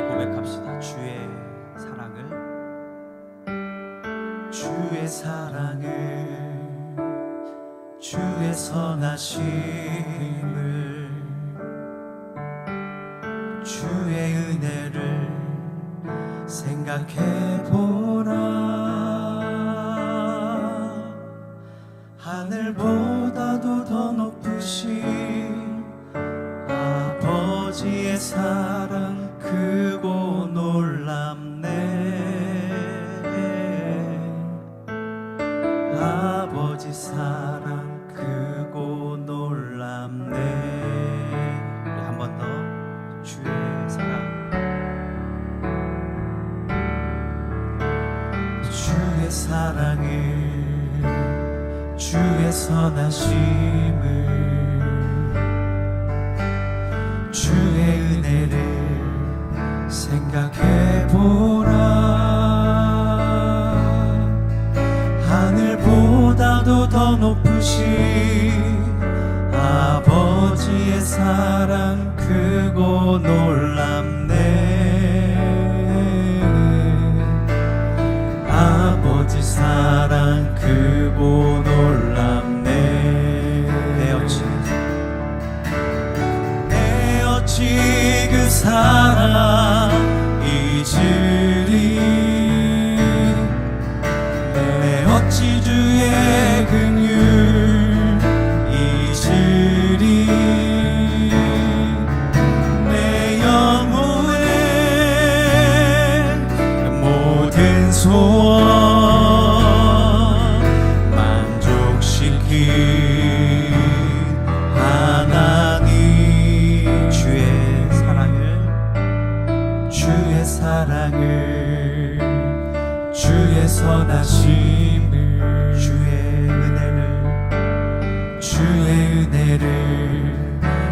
고백합시다. 주의 사랑을, 주의 선하심을, 주의 은혜를 생각해보라. 하늘보다도 더 높으신 아버지의 사랑 크고 놀랍네. 아버지 사랑 크고 놀랍네. 우리 한 번 더. 주의 사랑, 주의 사랑을, 주의 선하심을, 주의 은혜를 생각해보라. 하늘보다도 더 높으신 아버지의 사랑 크고 놀랍네. 아버지 사랑 크고 놀랍네. 내 어찌 그 사랑 잊으리. 내 어찌 주의 긍휼 잊으리. 내 영혼의 모든 소원 만족시킨 하나님. 주의 사랑을, 주의 선하심을, 주의 은혜를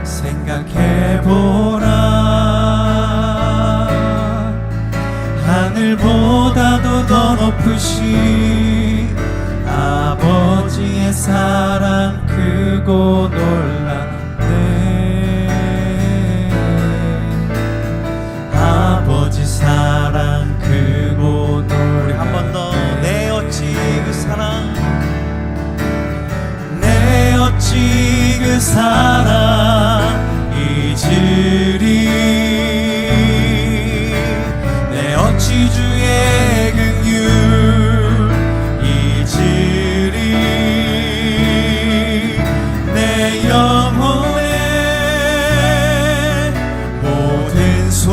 생각해보라. 하늘보다도 더 높으신 아버지의 사랑 크고 놀랍네. 아버지 사랑 크고 놀랍네. 우리 한 번 더. 내 어찌 그 사랑, 내 어찌 그 사랑 잊으리. 내 어찌 주의 긍휼 잊으리. 내 영혼의 모든 소원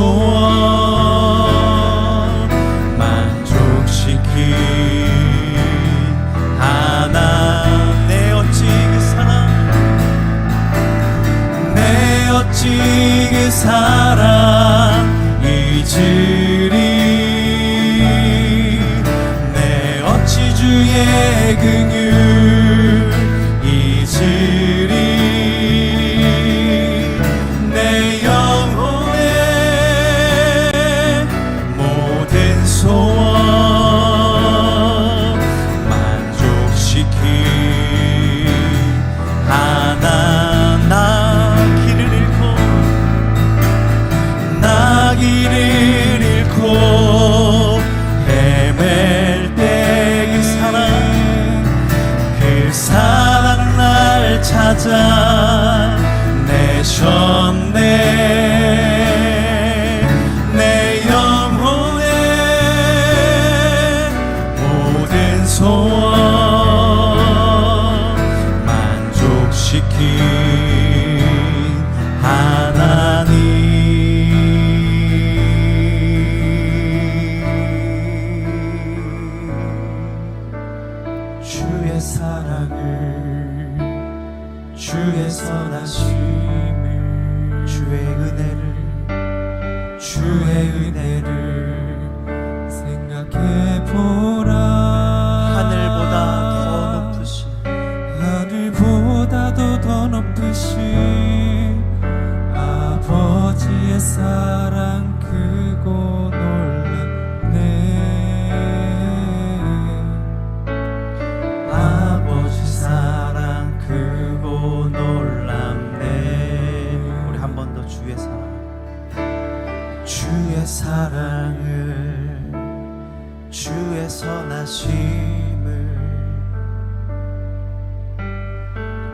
만족시킨 하나님. 내 어찌 그 사랑 잊으리. 내 어찌 주의 긍휼 잊으리. 내 영혼의 모든 소원 만족시킨 하나님. 길을 잃고 헤맬 때 그 사랑 날 찾아내셨네. 내 영혼의 모든 소원 만족시킨 하나님. 주의 사랑을, 주의 선하심을, 주의 은혜를 생각해보라. 하늘보다도 더 높으신 아버지의 사랑 크고 놀랍네. 아버지 사랑 크고 놀랍네. 우리 한 번 더 주의 사랑, 주의 사랑을 주의 선하심을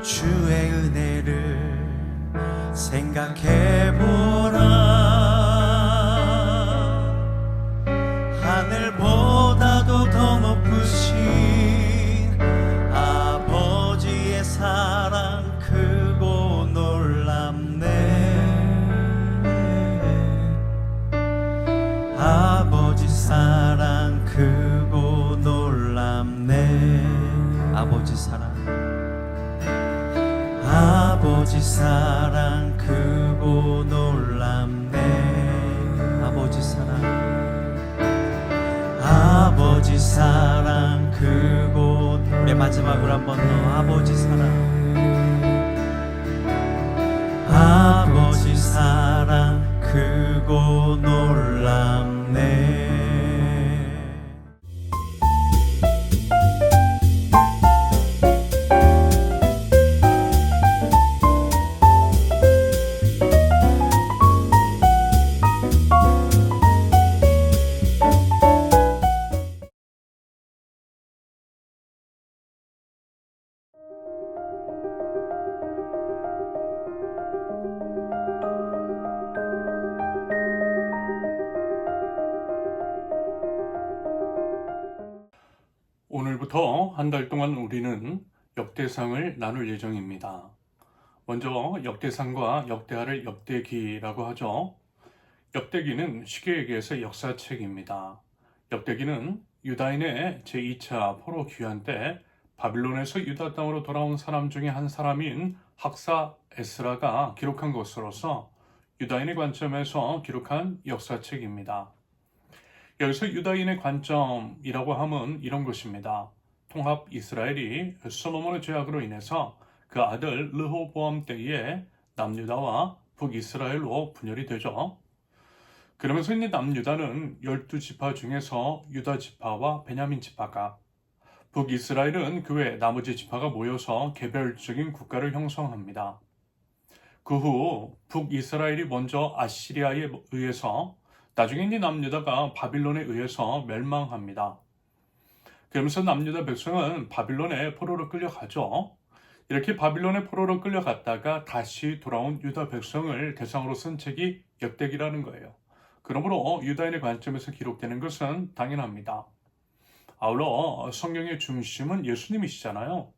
주의 은혜를 생각해보라. 하늘보다도 더 높으신 아버지의 사랑 크고 놀랍네. 아버지 사랑 크고 놀랍네. 아버지 사랑, 아버지 사랑 크고 놀랍네. 아버지 사랑, 아버지 사랑 크고. 우리 마지막으로 한 번 더. 아버지 사랑, 아버지 사랑 크고 놀랍네. 오늘부터 한 달 동안 우리는 역대상을 나눌 예정입니다. 먼저 역대상과 역대하를 역대기라고 하죠. 역대기는 쉽게 얘기해서 역사책입니다. 역대기는 유다인의 제2차 포로 귀환 때 바빌론에서 유다 땅으로 돌아온 사람 중에 한 사람인 학사 에스라가 기록한 것으로서 유다인의 관점에서 기록한 역사책입니다. 여기서 유다인의 관점이라고 하면 이런 것입니다. 통합 이스라엘이 솔로몬의 죄악으로 인해서 그 아들 르호보암 때에 남유다와 북이스라엘로 분열이 되죠. 그러면서 이 남유다는 12지파 중에서 유다 지파와 베냐민 지파가, 북이스라엘은 그 외 나머지 지파가 모여서 개별적인 국가를 형성합니다. 그 후 북이스라엘이 먼저 아시리아에 의해서, 나중에 이 남유다가 바빌론에 의해서 멸망합니다. 그러면서 남유다 백성은 바빌론에 포로로 끌려가죠. 이렇게 바빌론에 포로로 끌려갔다가 다시 돌아온 유다 백성을 대상으로 쓴 책이 역대기라는 거예요. 그러므로 유다인의 관점에서 기록되는 것은 당연합니다. 아울러 성경의 중심은 예수님이시잖아요.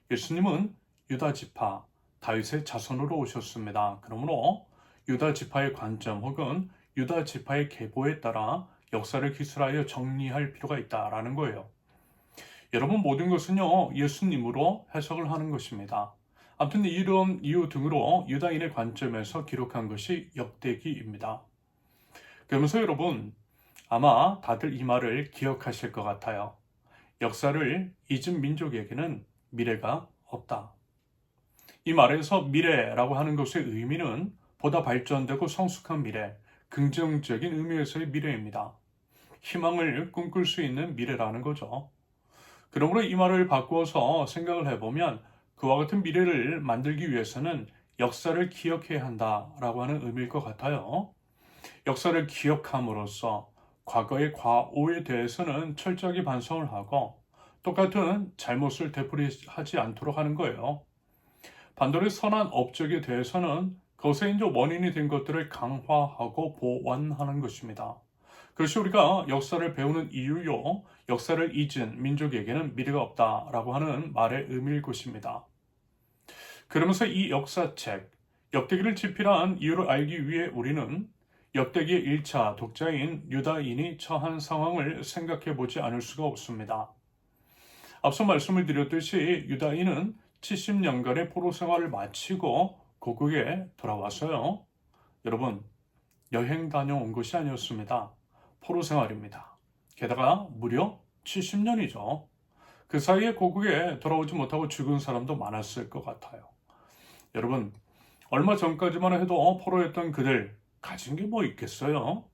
예수님은 유다 지파, 다윗의 자손으로 오셨습니다. 그러므로 유다 지파의 관점 혹은 유다 지파의 계보에 따라 역사를 기술하여 정리할 필요가 있다라는 거예요. 여러분, 모든 것은요 예수님으로 해석을 하는 것입니다. 아무튼 이런 이유 등으로 유다인의 관점에서 기록한 것이 역대기입니다. 그러면서 여러분, 아마 다들 이 말을 기억하실 것 같아요. 역사를 잊은 민족에게는 미래가 없다. 이 말에서 미래라고 하는 것의 의미는 보다 발전되고 성숙한 미래, 긍정적인 의미에서의 미래입니다. 희망을 꿈꿀 수 있는 미래라는 거죠. 그러므로 이 말을 바꾸어서 생각을 해보면 그와 같은 미래를 만들기 위해서는 역사를 기억해야 한다라고 하는 의미일 것 같아요. 역사를 기억함으로써 과거의 과오에 대해서는 철저하게 반성을 하고 똑같은 잘못을 되풀이하지 않도록 하는 거예요. 반대로 선한 업적에 대해서는 그것의 이제 원인이 된 것들을 강화하고 보완하는 것입니다. 그것이 우리가 역사를 배우는 이유요, 역사를 잊은 민족에게는 미래가 없다라고 하는 말의 의미일 것입니다. 그러면서 이 역사책, 역대기를 집필한 이유를 알기 위해 우리는 역대기의 1차 독자인 유다인이 처한 상황을 생각해 보지 않을 수가 없습니다. 앞서 말씀을 드렸듯이 유다인은 70년간의 포로 생활을 마치고 고국에 돌아왔어요. 여러분, 여행 다녀온 것이 아니었습니다. 포로 생활입니다. 게다가 무려 70년이죠. 그 사이에 고국에 돌아오지 못하고 죽은 사람도 많았을 것 같아요. 여러분, 얼마 전까지만 해도 포로였던 그들, 가진 게 뭐 있겠어요?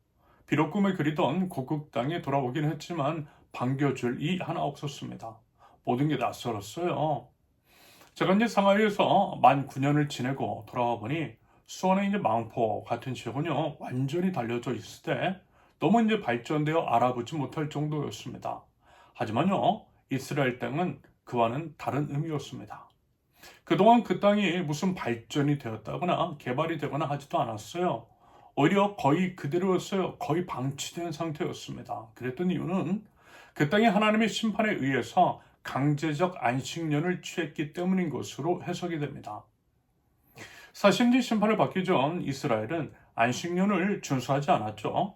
비록 꿈에 그리던 고국 땅에 돌아오긴 했지만 반겨줄 이 하나 없었습니다. 모든 게 낯설었어요. 제가 이제 상하이에서 만 9년을 지내고 돌아와 보니 수원의 이제 망포 같은 지역은요, 완전히 달려져 있을 때 너무 이제 발전되어 알아보지 못할 정도였습니다. 하지만요, 이스라엘 땅은 그와는 다른 의미였습니다. 그동안 그 땅이 무슨 발전이 되었다거나 개발이 되거나 하지도 않았어요. 오히려 거의 그대로였어요. 거의 방치된 상태였습니다. 그랬던 이유는 그 땅이 하나님의 심판에 의해서 강제적 안식년을 취했기 때문인 것으로 해석이 됩니다. 사신지 심판을 받기 전 이스라엘은 안식년을 준수하지 않았죠.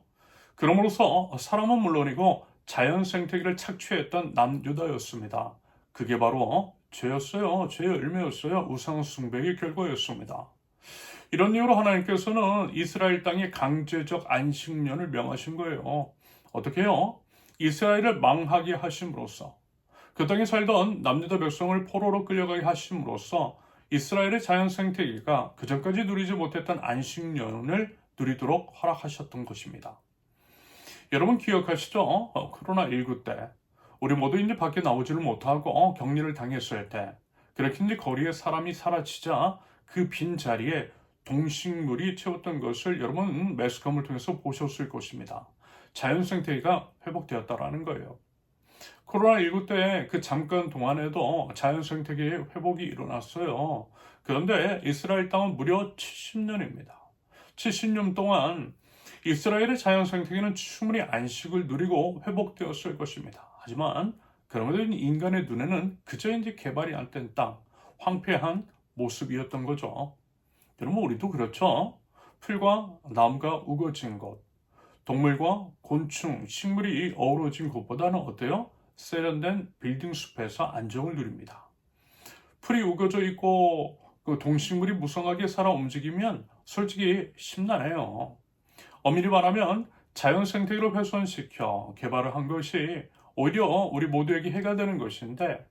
그러므로서 사람은 물론이고 자연 생태계를 착취했던 남유다였습니다. 그게 바로 죄였어요. 죄의 열매였어요. 우상 숭배의 결과였습니다. 이런 이유로 하나님께서는 이스라엘 땅에 강제적 안식년을 명하신 거예요. 어떻게요? 이스라엘을 망하게 하심으로써 그 땅에 살던 남유다 백성을 포로로 끌려가게 하심으로써 이스라엘의 자연 생태계가 그전까지 누리지 못했던 안식년을 누리도록 허락하셨던 것입니다. 여러분 기억하시죠? 코로나19 때 우리 모두 이제 밖에 나오지를 못하고 격리를 당했을 때 그렇게 이제 거리에 사람이 사라지자 그 빈 자리에 동식물이 채웠던 것을 여러분 매스컴을 통해서 보셨을 것입니다. 자연 생태계가 회복되었다라는 거예요. 코로나19 때 그 잠깐 동안에도 자연 생태계의 회복이 일어났어요. 그런데 이스라엘 땅은 무려 70년입니다. 70년 동안 이스라엘의 자연 생태계는 충분히 안식을 누리고 회복되었을 것입니다. 하지만 그럼에도 인간의 눈에는 그저 이제 개발이 안 된 땅, 황폐한 모습이었던 거죠. 여러분 우리도 그렇죠. 풀과 나무가 우거진 곳, 동물과 곤충, 식물이 어우러진 곳보다는 어때요? 세련된 빌딩 숲에서 안정을 누립니다. 풀이 우거져 있고 그 동식물이 무성하게 살아 움직이면 솔직히 심란해요. 엄밀히 말하면 자연 생태계를 훼손시켜 개발을 한 것이 오히려 우리 모두에게 해가 되는 것인데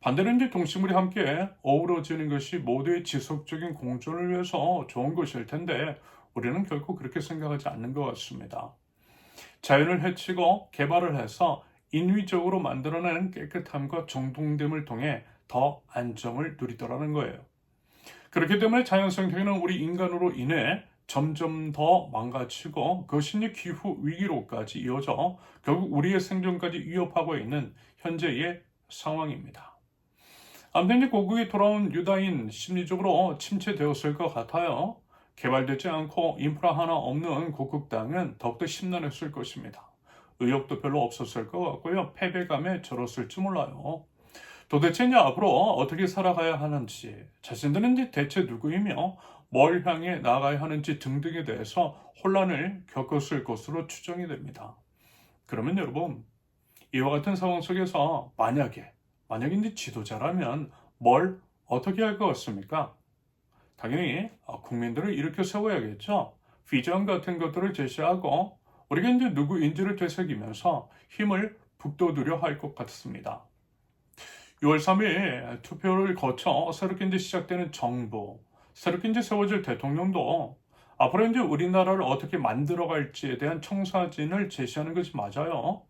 반대로 이제 동식물이 함께 어우러지는 것이 모두의 지속적인 공존을 위해서 좋은 것일 텐데 우리는 결코 그렇게 생각하지 않는 것 같습니다. 자연을 해치고 개발을 해서 인위적으로 만들어낸 깨끗함과 정돈됨을 통해 더 안정을 누리더라는 거예요. 그렇기 때문에 자연 생태계는 우리 인간으로 인해 점점 더 망가지고 그것이 이제 기후 위기로까지 이어져 결국 우리의 생존까지 위협하고 있는 현재의 상황입니다. 아무튼 이제 고국에 돌아온 유다인 심리적으로 침체되었을 것 같아요. 개발되지 않고 인프라 하나 없는 고국 땅은 더욱더 심란했을 것입니다. 의욕도 별로 없었을 것 같고요. 패배감에 절었을지 몰라요. 도대체 이제 앞으로 어떻게 살아가야 하는지, 자신들은 이제 대체 누구이며 뭘 향해 나아가야 하는지 등등에 대해서 혼란을 겪었을 것으로 추정이 됩니다. 그러면 여러분, 이와 같은 상황 속에서 만약에 이제 지도자라면 뭘 어떻게 할 것 같습니까? 당연히 국민들을 일으켜 세워야겠죠. 비전 같은 것들을 제시하고 우리가 이제 누구인지를 되새기면서 힘을 북돋우려 할 것 같습니다. 6월 3일 투표를 거쳐 새롭게 이제 시작되는 정부, 새롭게 이제 세워질 대통령도 앞으로 이제 우리나라를 어떻게 만들어갈지에 대한 청사진을 제시하는 것이 맞아요.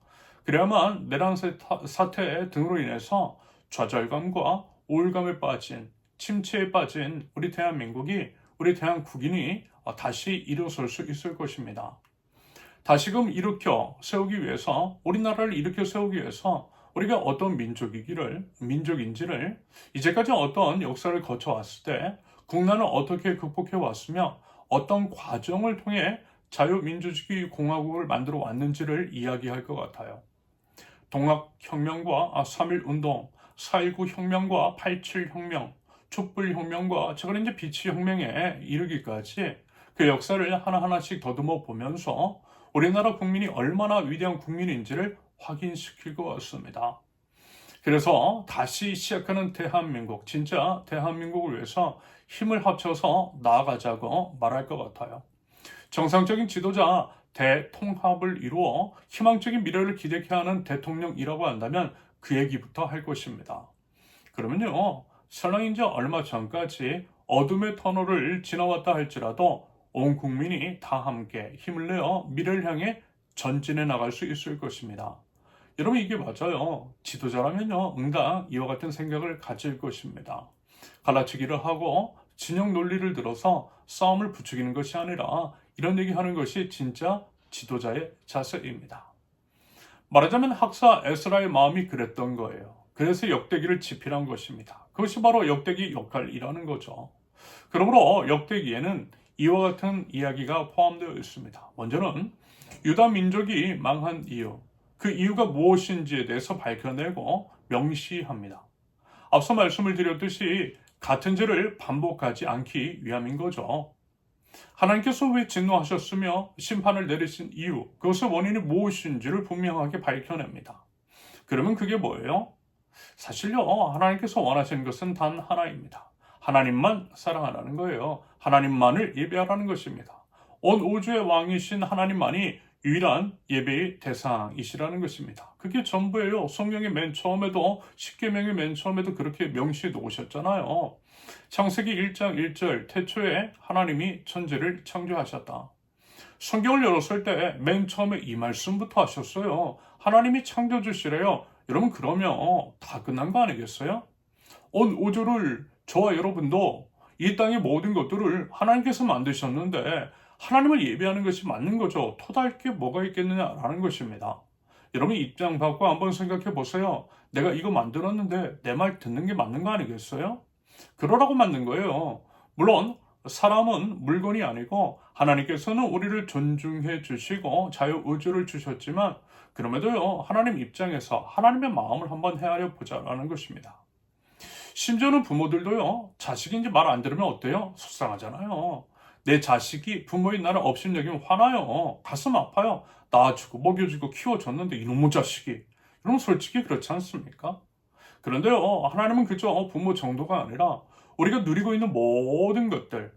그래야만 내란 사태 등으로 인해서 좌절감과 우울감에 빠진, 침체에 빠진 우리 대한민국이, 우리 대한국인이 다시 일어설 수 있을 것입니다. 다시금 일으켜 세우기 위해서, 우리나라를 일으켜 세우기 위해서 우리가 어떤 민족인지를 이제까지 어떤 역사를 거쳐왔을 때 국난을 어떻게 극복해 왔으며 어떤 과정을 통해 자유민주주의 공화국을 만들어 왔는지를 이야기할 것 같아요. 동학혁명과 3.1운동, 4.19 혁명과 87 혁명, 촛불혁명과 최근 이제 비치혁명에 이르기까지 그 역사를 하나하나씩 더듬어 보면서 우리나라 국민이 얼마나 위대한 국민인지를 확인시킬 것 같습니다. 그래서 다시 시작하는 대한민국, 진짜 대한민국을 위해서 힘을 합쳐서 나아가자고 말할 것 같아요. 정상적인 지도자, 대통합을 이루어 희망적인 미래를 기대케 하는 대통령이라고 한다면 그 얘기부터 할 것입니다. 그러면요, 설령 이제 얼마 전까지 어둠의 터널을 지나왔다 할지라도 온 국민이 다 함께 힘을 내어 미래를 향해 전진해 나갈 수 있을 것입니다. 여러분 이게 맞아요. 지도자라면요, 응당 이와 같은 생각을 가질 것입니다. 갈라치기를 하고 진영 논리를 들어서 싸움을 부추기는 것이 아니라 이런 얘기하는 것이 진짜 지도자의 자세입니다. 말하자면 학사 에스라의 마음이 그랬던 거예요. 그래서 역대기를 집필한 것입니다. 그것이 바로 역대기 역할이라는 거죠. 그러므로 역대기에는 이와 같은 이야기가 포함되어 있습니다. 먼저는 유다 민족이 망한 이유, 그 이유가 무엇인지에 대해서 밝혀내고 명시합니다. 앞서 말씀을 드렸듯이 같은 죄를 반복하지 않기 위함인 거죠. 하나님께서 왜 진노하셨으며 심판을 내리신 이유, 그것의 원인이 무엇인지를 분명하게 밝혀냅니다. 그러면 그게 뭐예요? 사실요, 하나님께서 원하시는 것은 단 하나입니다. 하나님만 사랑하라는 거예요. 하나님만을 예배하라는 것입니다. 온 우주의 왕이신 하나님만이 유일한 예배의 대상이시라는 것입니다. 그게 전부예요. 성경의 맨 처음에도, 십계명의 맨 처음에도 그렇게 명시해 놓으셨잖아요. 창세기 1장 1절, 태초에 하나님이 천지를 창조하셨다. 성경을 열었을 때 맨 처음에 이 말씀부터 하셨어요. 하나님이 창조주시래요. 여러분, 그러면 다 끝난 거 아니겠어요? 온 우주를, 저와 여러분도 이 땅의 모든 것들을 하나님께서 만드셨는데 하나님을 예배하는 것이 맞는 거죠. 토다할 게 뭐가 있겠느냐라는 것입니다. 여러분, 입장 바꿔 한번 생각해 보세요. 내가 이거 만들었는데 내 말 듣는 게 맞는 거 아니겠어요? 그러라고 만든 거예요. 물론 사람은 물건이 아니고 하나님께서는 우리를 존중해 주시고 자유의지를 주셨지만 그럼에도요, 하나님 입장에서 하나님의 마음을 한번 헤아려 보자라는 것입니다. 심지어는 부모들도요, 자식인지 말 안 들으면 어때요? 속상하잖아요. 내 자식이 부모인 나를 업신여기면 화나요. 가슴 아파요. 낳아주고 먹여주고 키워줬는데 이놈의 자식이. 여러분, 솔직히 그렇지 않습니까? 그런데요, 하나님은 그저 부모 정도가 아니라 우리가 누리고 있는 모든 것들,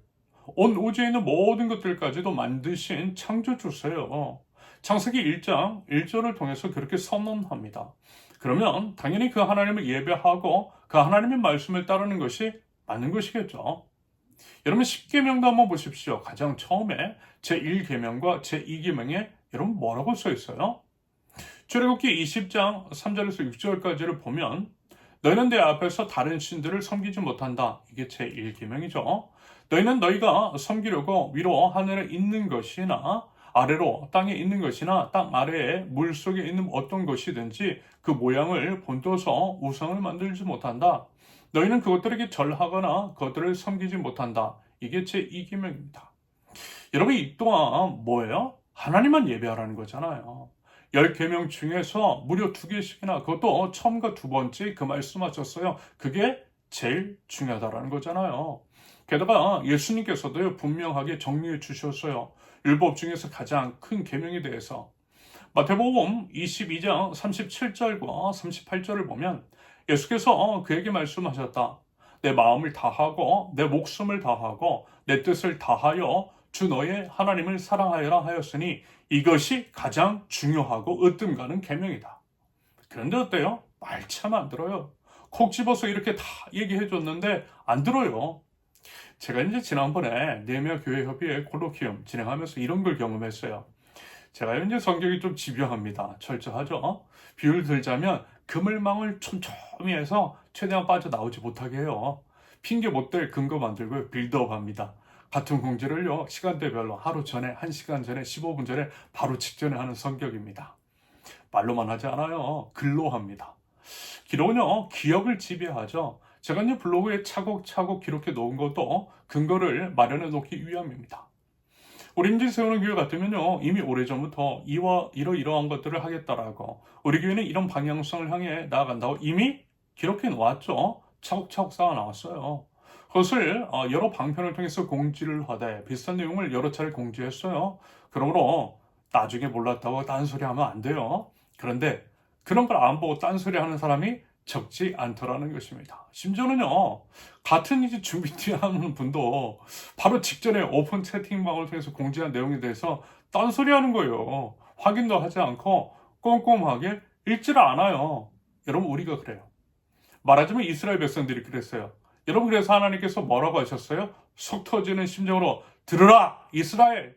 온 우주에 있는 모든 것들까지도 만드신 창조주세요. 창세기 1장 1절을 통해서 그렇게 선언합니다. 그러면 당연히 그 하나님을 예배하고 그 하나님의 말씀을 따르는 것이 맞는 것이겠죠. 여러분, 10계명도 한번 보십시오. 가장 처음에 제1계명과 제2계명에 여러분 뭐라고 써 있어요? 출애굽기 20장 3절에서 6절까지를 보면 너희는 내 앞에서 다른 신들을 섬기지 못한다. 이게 제1계명이죠. 너희는 너희가 섬기려고 위로 하늘에 있는 것이나 아래로 땅에 있는 것이나 땅 아래에 물속에 있는 어떤 것이든지 그 모양을 본떠서 우상을 만들지 못한다. 너희는 그것들에게 절하거나 그것들을 섬기지 못한다. 이게 제2계명입니다. 여러분, 이 또한 뭐예요? 하나님만 예배하라는 거잖아요. 10계명 중에서 무려 2개씩이나, 그것도 처음과 두 번째 그 말씀하셨어요. 그게 제일 중요하다라는 거잖아요. 게다가 예수님께서도 분명하게 정리해 주셨어요. 율법 중에서 가장 큰 계명에 대해서. 마태복음 22장 37절과 38절을 보면 예수께서 그에게 말씀하셨다. 내 마음을 다하고 내 목숨을 다하고 내 뜻을 다하여 주 너의 하나님을 사랑하여라 하였으니 이것이 가장 중요하고 으뜸 가는 계명이다. 그런데 어때요? 말 참 안 들어요. 콕 집어서 이렇게 다 얘기해 줬는데 안 들어요. 제가 이제 지난번에 네미아 교회 협의회 콜로키움 진행하면서 이런 걸 경험했어요. 제가 이제 성격이 좀 집요합니다. 철저하죠. 비유를 들자면 그물망을 촘촘히 해서 최대한 빠져나오지 못하게 해요. 핑계 못 댈 근거 만들고 빌드업 합니다. 같은 공지를요, 시간대별로 하루 전에, 1시간 전에, 15분 전에, 바로 직전에 하는 성격입니다. 말로만 하지 않아요. 글로 합니다. 기록은요, 기억을 지배하죠. 제가 이제 블로그에 차곡차곡 기록해 놓은 것도 근거를 마련해 놓기 위함입니다. 우리 이제 세우는 교회 같으면요, 이미 오래전부터 이러이러한 것들을 하겠다라고, 우리 교회는 이런 방향성을 향해 나아간다고 이미 기록해 놓았죠. 차곡차곡 쌓아 나왔어요. 그것을 여러 방편을 통해서 공지를 하되 비슷한 내용을 여러 차례 공지했어요. 그러므로 나중에 몰랐다고 딴소리하면 안 돼요. 그런데 그런 걸 안 보고 딴소리 하는 사람이 적지 않더라는 것입니다. 심지어는요, 같은 이제 준비하는 분도 바로 직전에 오픈 채팅방을 통해서 공지한 내용에 대해서 딴소리 하는 거예요. 확인도 하지 않고 꼼꼼하게 읽지를 않아요. 여러분, 우리가 그래요. 말하자면 이스라엘 백성들이 그랬어요. 여러분, 그래서 하나님께서 뭐라고 하셨어요? 속 터지는 심정으로 들으라! 이스라엘!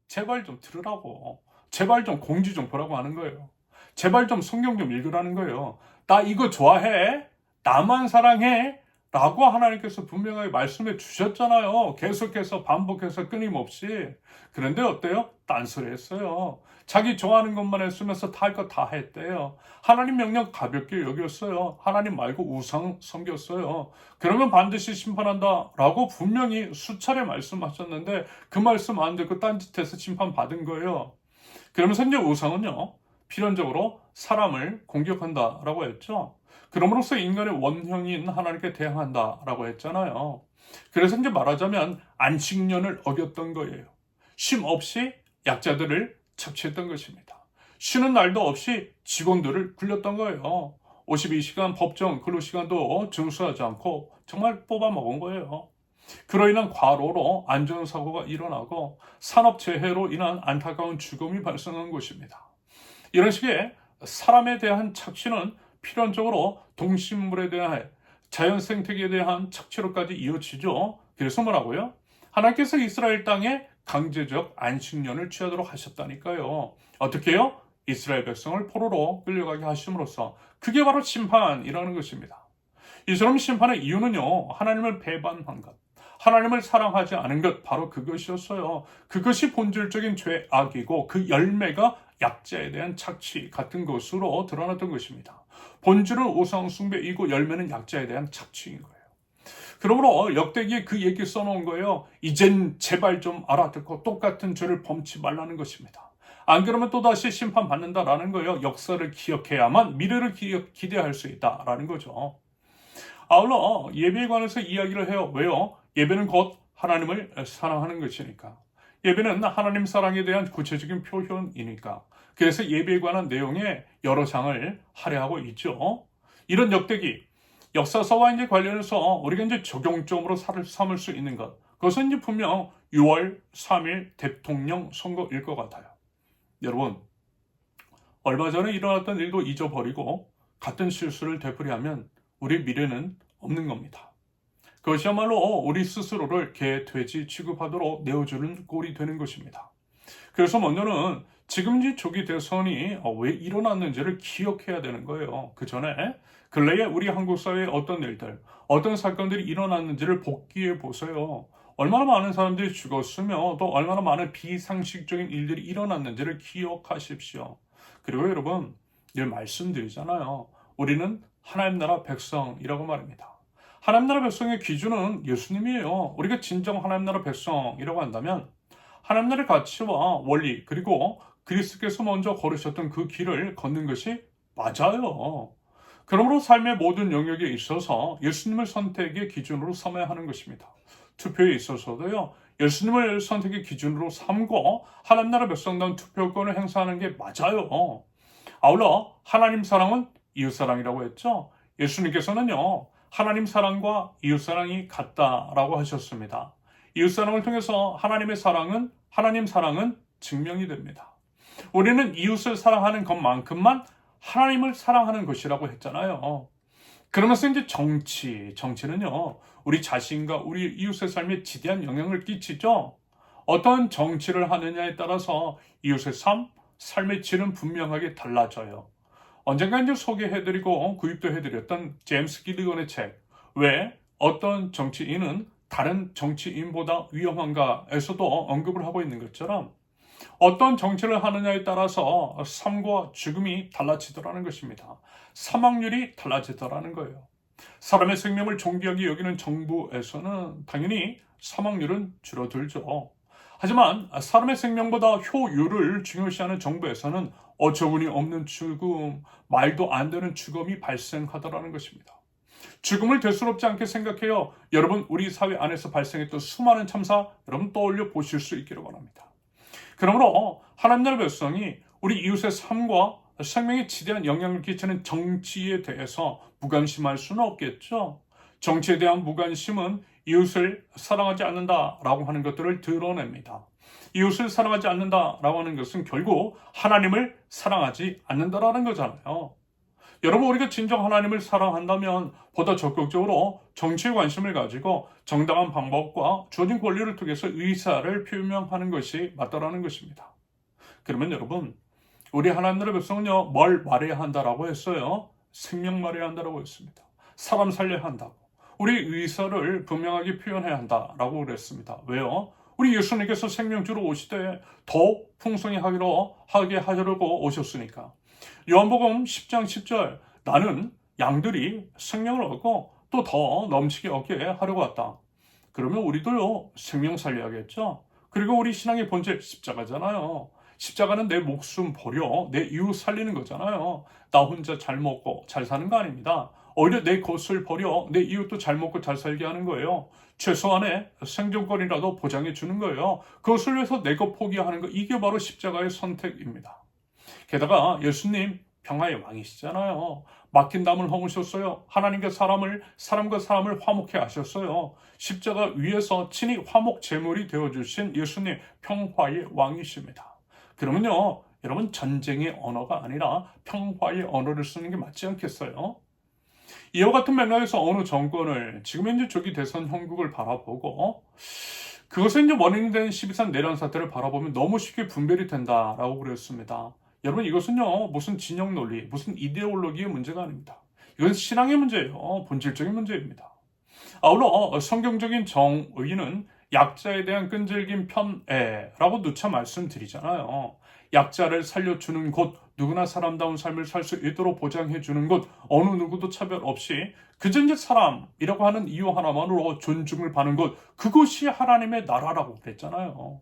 제발 좀 들으라고. 제발 좀 공지 좀 보라고 하는 거예요. 제발 좀 성경 좀 읽으라는 거예요. 나 이거 좋아해. 나만 사랑해. 라고 하나님께서 분명하게 말씀해 주셨잖아요. 계속해서 반복해서 끊임없이. 그런데 어때요? 딴소리 했어요. 자기 좋아하는 것만 했으면서 다 할 거 다 했대요. 하나님 명령 가볍게 여겼어요. 하나님 말고 우상 섬겼어요. 그러면 반드시 심판한다 라고 분명히 수차례 말씀하셨는데 그 말씀 안 듣고 딴짓해서 심판받은 거예요. 그러면서 이제 우상은요, 필연적으로 사람을 공격한다라고 했죠. 그럼으로써 인간의 원형인 하나님께 대항한다라고 했잖아요. 그래서 이제 말하자면 안식년을 어겼던 거예요. 쉼 없이 약자들을 착취했던 것입니다. 쉬는 날도 없이 직원들을 굴렸던 거예요. 52시간 법정 근로시간도 준수하지 않고 정말 뽑아먹은 거예요. 그로 인한 과로로 안전사고가 일어나고 산업재해로 인한 안타까운 죽음이 발생한 것입니다. 이런 식의 사람에 대한 착취는 필연적으로 동식물에 대한 자연 생태계에 대한 착취로까지 이어지죠. 그래서 뭐라고요? 하나님께서 이스라엘 땅에 강제적 안식년을 취하도록 하셨다니까요. 어떻게 해요? 이스라엘 백성을 포로로 끌려가게 하심으로써 그게 바로 심판이라는 것입니다. 이처럼 심판의 이유는요, 하나님을 배반한 것, 하나님을 사랑하지 않은 것, 바로 그것이었어요. 그것이 본질적인 죄악이고 그 열매가 약자에 대한 착취 같은 것으로 드러났던 것입니다. 본질은 우상 숭배이고 열매는 약자에 대한 착취인 거예요. 그러므로 역대기에 그 얘기 써놓은 거예요. 이젠 제발 좀 알아듣고 똑같은 죄를 범치 말라는 것입니다. 안 그러면 또다시 심판받는다라는 거예요. 역사를 기억해야만 미래를 기대할 수 있다라는 거죠. 아울러 예배에 관해서 이야기를 해요. 왜요? 예배는 곧 하나님을 사랑하는 것이니까. 예배는 하나님 사랑에 대한 구체적인 표현이니까. 그래서 예배에 관한 내용에 여러 장을 할애하고 있죠. 이런 역대기, 역사서와 이제 관련해서 우리가 이제 적용점으로 삼을 수 있는 것. 그것은 이제 분명 6월 3일 대통령 선거일 것 같아요. 여러분, 얼마 전에 일어났던 일도 잊어버리고 같은 실수를 되풀이하면 우리 미래는 없는 겁니다. 그것이야말로 우리 스스로를 개, 돼지 취급하도록 내어주는 꼴이 되는 것입니다. 그래서 먼저는 지금 이 조기 대선이 왜 일어났는지를 기억해야 되는 거예요. 그 전에 근래에 우리 한국 사회에 어떤 일들, 어떤 사건들이 일어났는지를 복기해 보세요. 얼마나 많은 사람들이 죽었으며 또 얼마나 많은 비상식적인 일들이 일어났는지를 기억하십시오. 그리고 여러분, 늘 말씀드리잖아요. 우리는 하나님 나라 백성이라고 말입니다. 하나님 나라 백성의 기준은 예수님이에요. 우리가 진정 하나님 나라 백성이라고 한다면 하나님 나라의 가치와 원리 그리고 그리스도께서 먼저 걸으셨던 그 길을 걷는 것이 맞아요. 그러므로 삶의 모든 영역에 있어서 예수님을 선택의 기준으로 삼아야 하는 것입니다. 투표에 있어서도요. 예수님을 선택의 기준으로 삼고 하나님 나라 백성다운 투표권을 행사하는 게 맞아요. 아울러 하나님 사랑은 이웃사랑이라고 했죠. 예수님께서는요. 하나님 사랑과 이웃사랑이 같다라고 하셨습니다. 이웃사랑을 통해서 하나님 사랑은 증명이 됩니다. 우리는 이웃을 사랑하는 것만큼만 하나님을 사랑하는 것이라고 했잖아요. 그러면서 이제 정치는요. 우리 자신과 우리 이웃의 삶에 지대한 영향을 끼치죠. 어떤 정치를 하느냐에 따라서 이웃의 삶의 질은 분명하게 달라져요. 언젠가 이제 소개해드리고 구입도 해드렸던 제임스 길리건의 책, 왜 어떤 정치인은 다른 정치인보다 위험한가에서도 언급을 하고 있는 것처럼 어떤 정치를 하느냐에 따라서 삶과 죽음이 달라지더라는 것입니다. 사망률이 달라지더라는 거예요. 사람의 생명을 존귀하게 여기는 정부에서는 당연히 사망률은 줄어들죠. 하지만 사람의 생명보다 효율을 중요시하는 정부에서는 어처구니 없는 죽음, 말도 안 되는 죽음이 발생하더라는 것입니다. 죽음을 대수롭지 않게 생각해요. 여러분, 우리 사회 안에서 발생했던 수많은 참사 여러분 떠올려 보실 수 있기를 바랍니다. 그러므로 하나님 나라 백성이 우리 이웃의 삶과 생명에 지대한 영향을 끼치는 정치에 대해서 무관심할 수는 없겠죠. 정치에 대한 무관심은 이웃을 사랑하지 않는다라고 하는 것들을 드러냅니다. 이웃을 사랑하지 않는다라고 하는 것은 결국 하나님을 사랑하지 않는다라는 거잖아요. 여러분, 우리가 진정 하나님을 사랑한다면 보다 적극적으로 정치에 관심을 가지고 정당한 방법과 주어진 권리를 통해서 의사를 표명하는 것이 맞다라는 것입니다. 그러면 여러분, 우리 하나님 나라 백성은요, 뭘 말해야 한다라고 했어요? 생명 말해야 한다라고 했습니다. 사람 살려야 한다고. 우리 의사를 분명하게 표현해야 한다라고 그랬습니다. 왜요? 우리 예수님께서 생명주로 오시되 더욱 풍성히 하게 하려고 오셨으니까. 요한복음 10장 10절 나는 양들이 생명을 얻고 또 더 넘치게 얻게 하려고 왔다. 그러면 우리도요 생명 살려야겠죠. 그리고 우리 신앙의 본질 십자가잖아요. 십자가는 내 목숨 버려 내 이웃 살리는 거잖아요. 나 혼자 잘 먹고 잘 사는 거 아닙니다. 오히려 내 것을 버려 내 이웃도 잘 먹고 잘 살게 하는 거예요. 최소한의 생존권이라도 보장해 주는 거예요. 그것을 위해서 내 것 포기하는 거, 이게 바로 십자가의 선택입니다. 게다가 예수님 평화의 왕이시잖아요. 막힌 담을 허무셨어요. 하나님과 사람을 화목해 하셨어요. 십자가 위에서 친히 화목 제물이 되어주신 예수님 평화의 왕이십니다. 그러면요 여러분, 전쟁의 언어가 아니라 평화의 언어를 쓰는 게 맞지 않겠어요? 이와 같은 맥락에서 어느 정권을, 지금 현재 조기 대선 형국을 바라보고 그것에 이제 원인이 된 12.3 내란 사태를 바라보면 너무 쉽게 분별이 된다라고 그랬습니다. 여러분, 이것은요 무슨 진영 논리, 무슨 이데올로기의 문제가 아닙니다. 이건 신앙의 문제예요. 본질적인 문제입니다. 아울러 성경적인 정의는 약자에 대한 끈질긴 편애라고 누차 말씀드리잖아요. 약자를 살려주는 곳, 누구나 사람다운 삶을 살 수 있도록 보장해주는 곳, 어느 누구도 차별 없이 그저 이제 사람이라고 하는 이유 하나만으로 존중을 받는 곳, 그것이 하나님의 나라라고 그랬잖아요.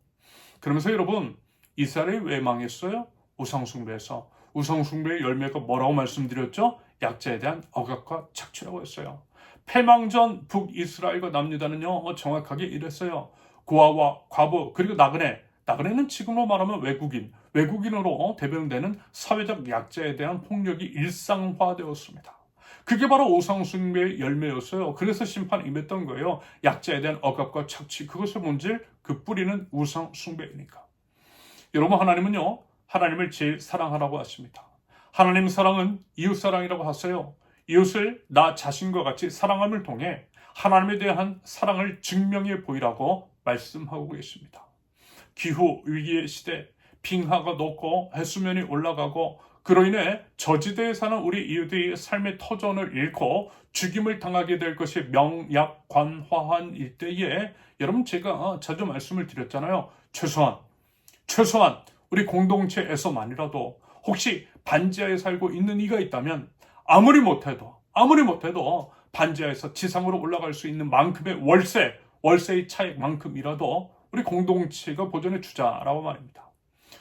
그러면서 여러분, 이스라엘이 왜 망했어요? 우상숭배에서. 우상숭배의 열매가 뭐라고 말씀드렸죠? 약자에 대한 억압과 착취라고 했어요. 패망전 북이스라엘과 남유다는요 정확하게 이랬어요. 고아와 과부 그리고 나그네는 지금으로 말하면 외국인으로 대변되는 사회적 약자에 대한 폭력이 일상화되었습니다. 그게 바로 우상숭배의 열매였어요. 그래서 심판이 임했던 거예요. 약자에 대한 억압과 착취, 그것의 본질, 그 뿌리는 우상숭배이니까. 여러분, 하나님은요 하나님을 제일 사랑하라고 하십니다. 하나님 사랑은 이웃사랑이라고 하세요. 이웃을 나 자신과 같이 사랑함을 통해 하나님에 대한 사랑을 증명해 보이라고 말씀하고 계십니다. 기후위기의 시대, 빙하가 녹고 해수면이 올라가고 그로 인해 저지대에 사는 우리 이웃의 삶의 터전을 잃고 죽임을 당하게 될 것이 명약관화한 일때에 여러분, 제가 자주 말씀을 드렸잖아요. 최소한 우리 공동체에서만이라도 혹시 반지하에 살고 있는 이가 있다면 아무리 못해도 반지하에서 지상으로 올라갈 수 있는 만큼의 월세의 차익만큼이라도 우리 공동체가 보존해 주자라고 말입니다.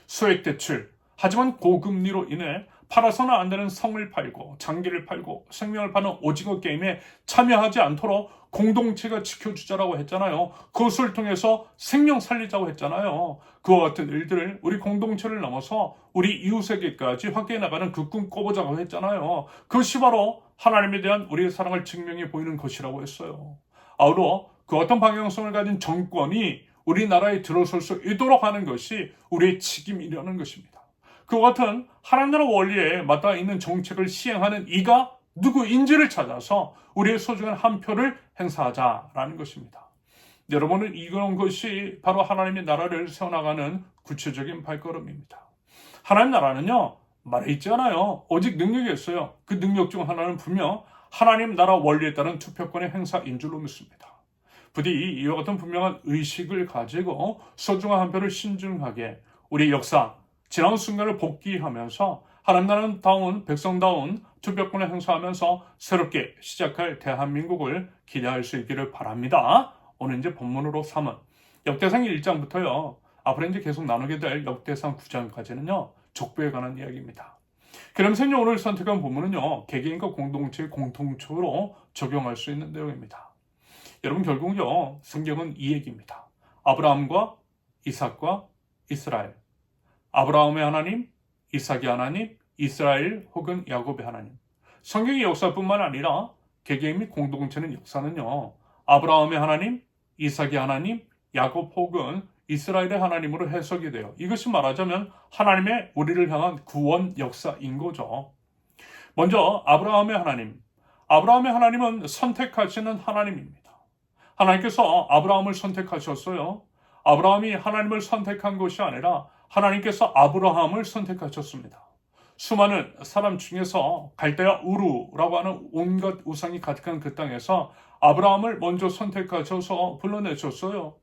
소액대출, 하지만 고금리로 인해 팔아서는 안 되는 성을 팔고 장기를 팔고 생명을 파는 오징어 게임에 참여하지 않도록 공동체가 지켜주자라고 했잖아요. 그것을 통해서 생명 살리자고 했잖아요. 그와 같은 일들을 우리 공동체를 넘어서 우리 이웃에게까지 확대해 나가는 그 꿈 꿔보자고 했잖아요. 그것이 바로 하나님에 대한 우리의 사랑을 증명해 보이는 것이라고 했어요. 아울러 그 어떤 방향성을 가진 정권이 우리나라에 들어설 수 있도록 하는 것이 우리의 책임이라는 것입니다. 그와 같은 하나님 나라 원리에 맞닿아 있는 정책을 시행하는 이가 누구인지를 찾아서 우리의 소중한 한 표를 행사하자라는 것입니다. 여러분은 이런 것이 바로 하나님의 나라를 세워나가는 구체적인 발걸음입니다. 하나님 나라는요 말해 있잖아요. 오직 능력이 있어요. 그 능력 중 하나는 분명 하나님 나라 원리에 따른 투표권의 행사인 줄로 믿습니다. 부디 이와 같은 분명한 의식을 가지고 소중한 한 표를 신중하게 우리 역사, 지나온 순간을 복귀하면서 하나님 나라다운 백성다운 투표권을 행사하면서 새롭게 시작할 대한민국을 기대할 수 있기를 바랍니다. 오늘 이제 본문으로 삼은 역대상 1장부터요. 앞으로 이제 계속 나누게 될 역대상 9장까지는요. 족보에 관한 이야기입니다. 그러면서 오늘 선택한 본문은요. 개개인과 공동체의 공통적으로 적용할 수 있는 내용입니다. 여러분, 결국요. 성경은 이 얘기입니다. 아브라함과 이삭과 이스라엘. 아브라함의 하나님, 이삭의 하나님, 이스라엘 혹은 야곱의 하나님. 성경의 역사뿐만 아니라 개개인 및 공동체는 역사는요. 아브라함의 하나님, 이삭의 하나님, 야곱 혹은 이스라엘의 하나님으로 해석이 돼요. 이것이 말하자면 하나님의 우리를 향한 구원 역사인 거죠. 먼저 아브라함의 하나님. 아브라함의 하나님은 선택하시는 하나님입니다. 하나님께서 아브라함을 선택하셨어요. 아브라함이 하나님을 선택한 것이 아니라 하나님께서 아브라함을 선택하셨습니다. 수많은 사람 중에서 갈대아 우루라고 하는 온갖 우상이 가득한 그 땅에서 아브라함을 먼저 선택하셔서 불러내셨어요.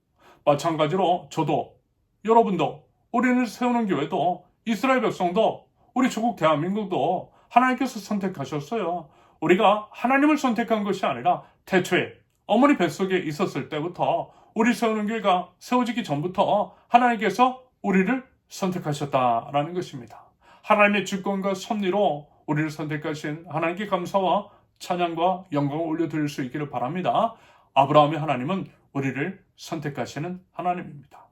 마찬가지로 저도, 여러분도, 우리를 세우는 교회도, 이스라엘 백성도, 우리 조국 대한민국도 하나님께서 선택하셨어요. 우리가 하나님을 선택한 것이 아니라 태초에 어머니 뱃속에 있었을 때부터 우리 세우는 교회가 세워지기 전부터 하나님께서 우리를 선택하셨다라는 것입니다. 하나님의 주권과 섭리로 우리를 선택하신 하나님께 감사와 찬양과 영광을 올려드릴 수 있기를 바랍니다. 아브라함의 하나님은 우리를 선택하시는 하나님입니다.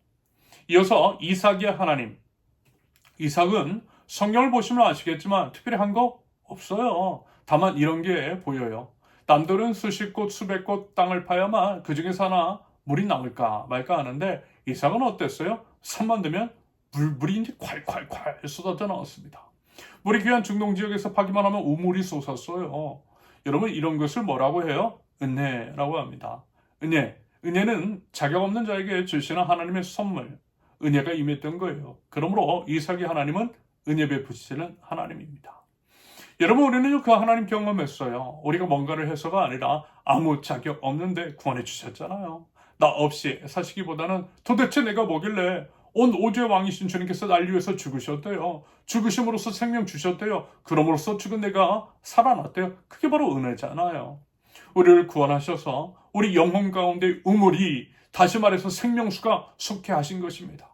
이어서 이삭의 하나님. 이삭은 성경을 보시면 아시겠지만 특별히 한 거 없어요. 다만 이런 게 보여요. 남들은 수십 곳 수백 곳 땅을 파야만 그 중에서 하나 물이 나올까 말까 하는데 이삭은 어땠어요? 산만 되면 물이 이제 콸콸콸 쏟아져 나왔습니다. 물이 귀한 중동 지역에서 파기만 하면 우물이 솟았어요. 여러분 이런 것을 뭐라고 해요? 은혜라고 합니다. 은혜는 자격 없는 자에게 주시는 하나님의 선물, 은혜가 임했던 거예요. 그러므로 이삭의 하나님은 은혜 베푸시는 하나님입니다. 여러분 우리는 그 하나님 경험했어요. 우리가 뭔가를 해서가 아니라 아무 자격 없는데 구원해 주셨잖아요. 나 없이 사시기보다는 도대체 내가 뭐길래 온 오주의 왕이신 주님께서 날 위해서 죽으셨대요. 죽으심으로써 생명 주셨대요. 그럼으로써 죽은 내가 살아났대요. 그게 바로 은혜잖아요. 우리를 구원하셔서 우리 영혼 가운데 우물이, 다시 말해서 생명수가 솟게 하신 것입니다.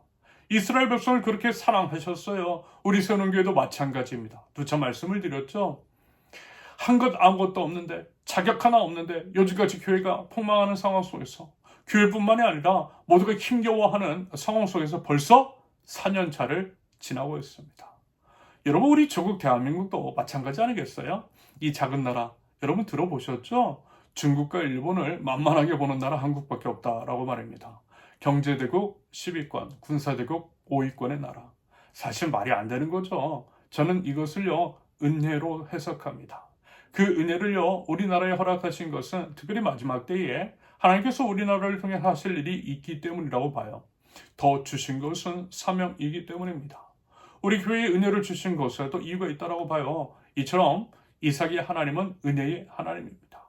이스라엘 백성을 그렇게 사랑하셨어요. 우리 세우는 교회도 마찬가지입니다. 누차 말씀을 드렸죠. 아무것도 없는데, 자격 하나 없는데 요즘까지 교회가 폭망하는 상황 속에서, 교회뿐만이 아니라 모두가 힘겨워하는 상황 속에서 벌써 4년차를 지나고 있습니다. 여러분 우리 조국 대한민국도 마찬가지 아니겠어요? 이 작은 나라 여러분 들어보셨죠? 중국과 일본을 만만하게 보는 나라 한국밖에 없다라고 말입니다. 경제대국 10위권, 군사대국 5위권의 나라. 사실 말이 안 되는 거죠. 저는 이것을요 은혜로 해석합니다. 그 은혜를요 우리나라에 허락하신 것은 특별히 마지막 때에 하나님께서 우리나라를 통해 하실 일이 있기 때문이라고 봐요. 더 주신 것은 사명이기 때문입니다. 우리 교회에 은혜를 주신 것에도 이유가 있다고 봐요. 이처럼 이삭의 하나님은 은혜의 하나님입니다.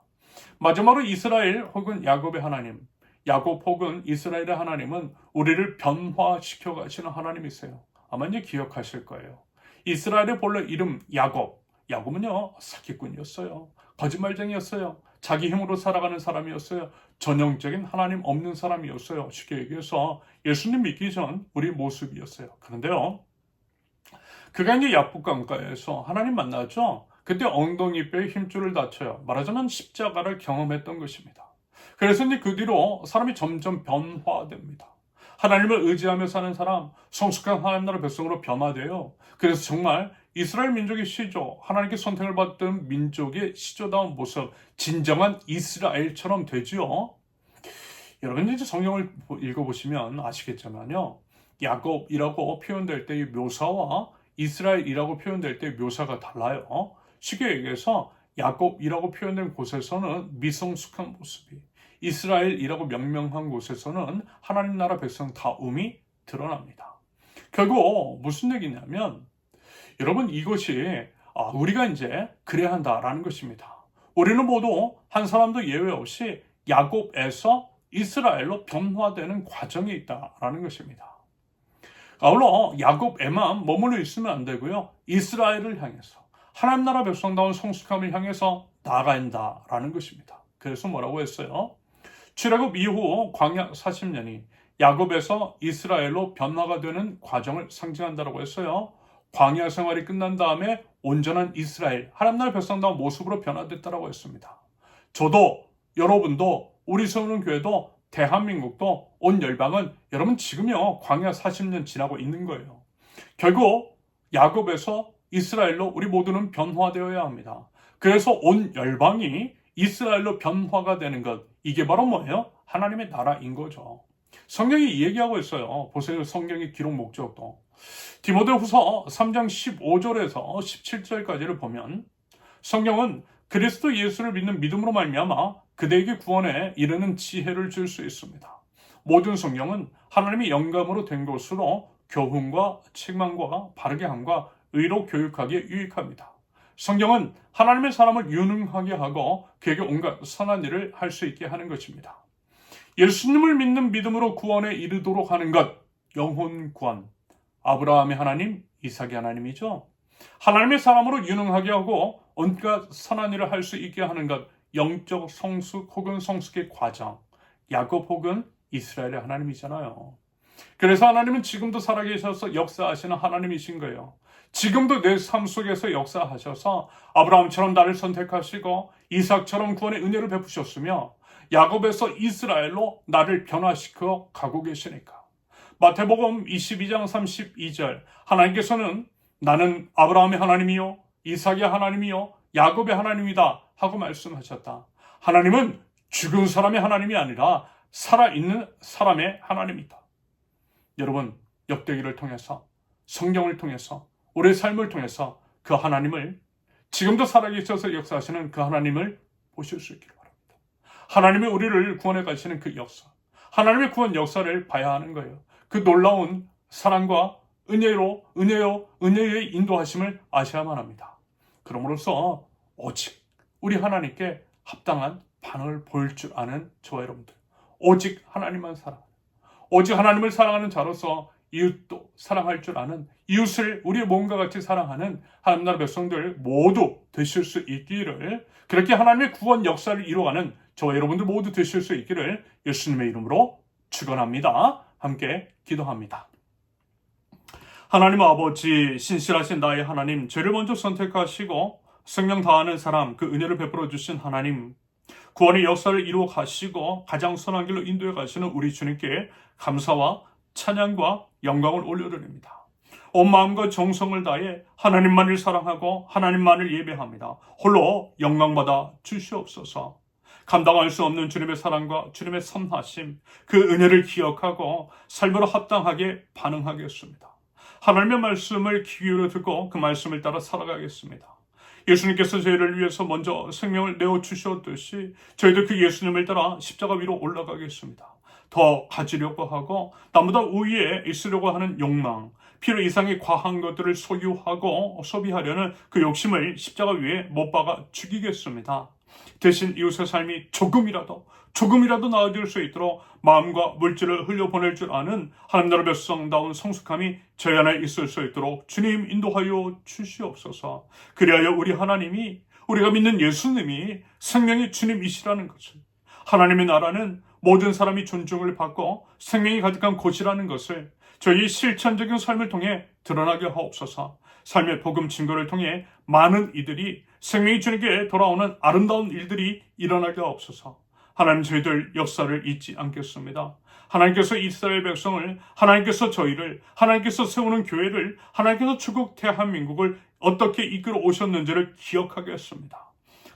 마지막으로 이스라엘 혹은 야곱의 하나님, 야곱 혹은 이스라엘의 하나님은 우리를 변화시켜 가시는 하나님이세요. 아마 이제 기억하실 거예요. 이스라엘의 본래 이름 야곱은요 사기꾼이었어요. 거짓말쟁이였어요. 자기 힘으로 살아가는 사람이었어요. 전형적인 하나님 없는 사람이었어요. 쉽게 얘기해서 예수님 믿기 전 우리 모습이었어요. 그런데요, 그가 이제 야복강가에서 하나님 만나죠. 그때 엉덩이뼈에 힘줄을 다쳐요. 말하자면 십자가를 경험했던 것입니다. 그래서 이제 그 뒤로 사람이 점점 변화됩니다. 하나님을 의지하며 사는 사람, 성숙한 하나님 나라 백성으로 변화돼요. 그래서 정말 이스라엘 민족의 시조, 하나님께 선택을 받던 민족의 시조다운 모습, 진정한 이스라엘처럼 되지요. 여러분 이제 성경을 읽어보시면 아시겠지만요, 야곱이라고 표현될 때의 묘사와 이스라엘이라고 표현될 때의 묘사가 달라요. 쉽게 얘기해서 야곱이라고 표현된 곳에서는 미성숙한 모습이, 이스라엘이라고 명명한 곳에서는 하나님 나라 백성다움이 드러납니다. 결국 무슨 얘기냐면 여러분 이것이 우리가 이제 그래야 한다라는 것입니다. 우리는 모두 한 사람도 예외 없이 야곱에서 이스라엘로 변화되는 과정에 있다라는 것입니다. 아울러 야곱에만 머물러 있으면 안 되고요. 이스라엘을 향해서 하나님 나라 백성다운 성숙함을 향해서 나아가야 한다라는 것입니다. 그래서 뭐라고 했어요? 출애굽 이후 광야 40년이 야곱에서 이스라엘로 변화가 되는 과정을 상징한다고 했어요. 광야 생활이 끝난 다음에 온전한 이스라엘, 하나님 나라 백성다운 모습으로 변화됐다고 했습니다. 저도, 여러분도, 우리 세우는 교회도, 대한민국도, 온 열방은 여러분 지금요 광야 40년 지나고 있는 거예요. 결국 야곱에서 이스라엘로 우리 모두는 변화되어야 합니다. 그래서 온 열방이 이스라엘로 변화가 되는 것, 이게 바로 뭐예요? 하나님의 나라인 거죠. 성경이 이 얘기하고 있어요. 보세요. 성경의 기록 목적도. 디모데후서 3장 15절에서 17절까지를 보면 성경은 그리스도 예수를 믿는 믿음으로 말미암아 그대에게 구원에 이르는 지혜를 줄 수 있습니다. 모든 성경은 하나님의 영감으로 된 것으로 교훈과 책망과 바르게 함과 의로 교육하기에 유익합니다. 성경은 하나님의 사람을 유능하게 하고 그에게 온갖 선한 일을 할 수 있게 하는 것입니다. 예수님을 믿는 믿음으로 구원에 이르도록 하는 것, 영혼 구원. 아브라함의 하나님, 이삭의 하나님이죠. 하나님의 사람으로 유능하게 하고 온갖 선한 일을 할 수 있게 하는 것, 영적 성숙 혹은 성숙의 과정. 야곱 혹은 이스라엘의 하나님이잖아요. 그래서 하나님은 지금도 살아계셔서 역사하시는 하나님이신 거예요. 지금도 내 삶 속에서 역사하셔서 아브라함처럼 나를 선택하시고 이삭처럼 구원의 은혜를 베푸셨으며 야곱에서 이스라엘로 나를 변화시켜 가고 계시니까. 마태복음 22장 32절 하나님께서는 나는 아브라함의 하나님이요 이삭의 하나님이요 야곱의 하나님이다 하고 말씀하셨다. 하나님은 죽은 사람의 하나님이 아니라 살아있는 사람의 하나님이다. 여러분, 역대기를 통해서 성경을 통해서 우리의 삶을 통해서 그 하나님을 지금도 살아계셔서 역사하시는 그 하나님을 보실 수 있기를 바랍니다. 하나님이 우리를 구원해 가시는 그 역사, 하나님의 구원 역사를 봐야 하는 거예요. 그 놀라운 사랑과 은혜의 인도하심을 아셔야만 합니다. 그러므로써 오직 우리 하나님께 합당한 반응을 보일 줄 아는 저와 여러분들, 오직 하나님만 사랑하는, 오직 하나님을 사랑하는 자로서 이웃도 사랑할 줄 아는, 이웃을 우리의 몸과 같이 사랑하는 하나님 나라 백성들 모두 되실 수 있기를, 그렇게 하나님의 구원 역사를 이루어가는 저와 여러분들 모두 되실 수 있기를 예수님의 이름으로 축원합니다. 함께 기도합니다. 하나님 아버지, 신실하신 나의 하나님, 죄를 먼저 선택하시고 생명 다하는 사람, 그 은혜를 베풀어 주신 하나님, 구원의 역사를 이루어 가시고 가장 선한 길로 인도해 가시는 우리 주님께 감사와 찬양과 영광을 올려드립니다. 온 마음과 정성을 다해 하나님만을 사랑하고 하나님만을 예배합니다. 홀로 영광받아 주시옵소서. 감당할 수 없는 주님의 사랑과 주님의 선하심, 그 은혜를 기억하고 삶으로 합당하게 반응하겠습니다. 하나님의 말씀을 귀 기울여 듣고 그 말씀을 따라 살아가겠습니다. 예수님께서 저희를 위해서 먼저 생명을 내어주셨듯이 저희도 그 예수님을 따라 십자가 위로 올라가겠습니다. 더 가지려고 하고 나보다 우위에 있으려고 하는 욕망, 필요 이상의 과한 것들을 소유하고 소비하려는 그 욕심을 십자가 위에 못 박아 죽이겠습니다. 대신 이웃의 삶이 조금이라도 나아질 수 있도록 마음과 물질을 흘려보낼 줄 아는 하나님 나라 백성다운 성숙함이 저희 안에 있을 수 있도록 주님 인도하여 주시옵소서. 그리하여 우리 하나님이, 우리가 믿는 예수님이 생명의 주님이시라는 것을, 하나님의 나라는 모든 사람이 존중을 받고 생명이 가득한 곳이라는 것을 저희 실천적인 삶을 통해 드러나게 하옵소서. 삶의 복음 증거를 통해 많은 이들이 생명이 주님께 돌아오는 아름다운 일들이 일어나게 하옵소서. 하나님, 저희들 역사를 잊지 않겠습니다. 하나님께서 이스라엘 백성을, 하나님께서 저희를, 하나님께서 세우는 교회를, 하나님께서 주국 대한민국을 어떻게 이끌어 오셨는지를 기억하겠습니다.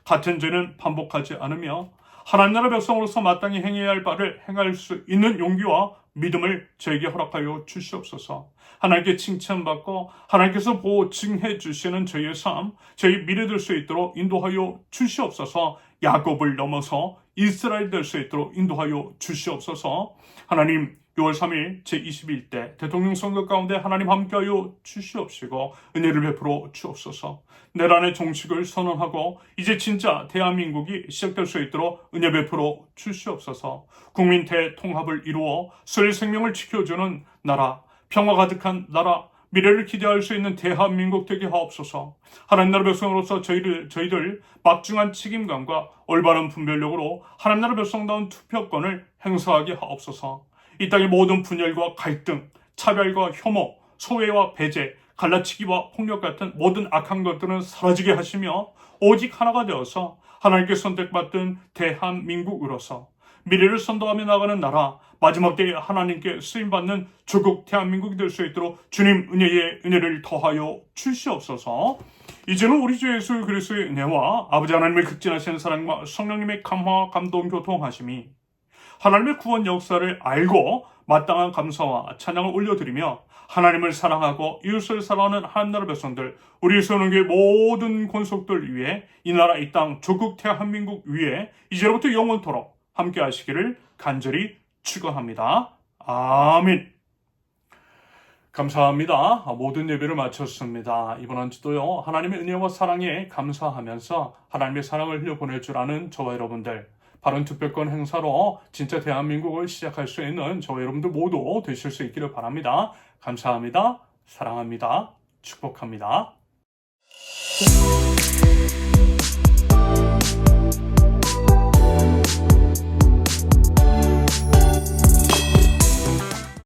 같은 죄는 반복하지 않으며 하나님 나라 백성으로서 마땅히 행해야 할 바를 행할 수 있는 용기와 믿음을 저에게 허락하여 주시옵소서. 하나님께 칭찬받고 하나님께서 보증해 주시는 저희의 삶, 저희 미래 될 수 있도록 인도하여 주시옵소서. 야곱을 넘어서 이스라엘 될 수 있도록 인도하여 주시옵소서. 하나님, 6월 3일 제21대 대통령 선거 가운데 하나님 함께하여 주시옵시고 은혜를 베풀어 주옵소서. 내란의 종식을 선언하고 이제 진짜 대한민국이 시작될 수 있도록 은혜 베풀어 주시옵소서. 국민 대통합을 이루어 수의 생명을 지켜주는 나라, 평화 가득한 나라, 미래를 기대할 수 있는 대한민국 되게 하옵소서. 하나님 나라 백성으로서 저희들 막중한 책임감과 올바른 분별력으로 하나님 나라 백성다운 투표권을 행사하게 하옵소서. 이 땅의 모든 분열과 갈등, 차별과 혐오, 소외와 배제, 갈라치기와 폭력 같은 모든 악한 것들은 사라지게 하시며 오직 하나가 되어서 하나님께 선택받은 대한민국으로서 미래를 선도하며 나가는 나라, 마지막 때에 하나님께 쓰임받는 조국 대한민국이 될 수 있도록 주님 은혜를 더하여 주시옵소서. 이제는 우리 주 예수 그리스도의 은혜와 아버지 하나님의 극진하신 사랑과 성령님의 감화, 감동, 교통하심이 하나님의 구원 역사를 알고 마땅한 감사와 찬양을 올려드리며 하나님을 사랑하고 이웃을 사랑하는 하나님 나라 백성들, 우리 세우는교회 모든 권속들 위해 이 나라 이 땅 조국 대한민국 위에 이제로부터 영원토록 함께 하시기를 간절히 축원합니다. 아멘. 감사합니다. 모든 예배를 마쳤습니다. 이번 한 주도요, 하나님의 은혜와 사랑에 감사하면서 하나님의 사랑을 흘려보낼 줄 아는 저와 여러분들, 바른 투표권 행사로 진짜 대한민국을 시작할 수 있는 저와 여러분들 모두 되실 수 있기를 바랍니다. 감사합니다. 사랑합니다. 축복합니다.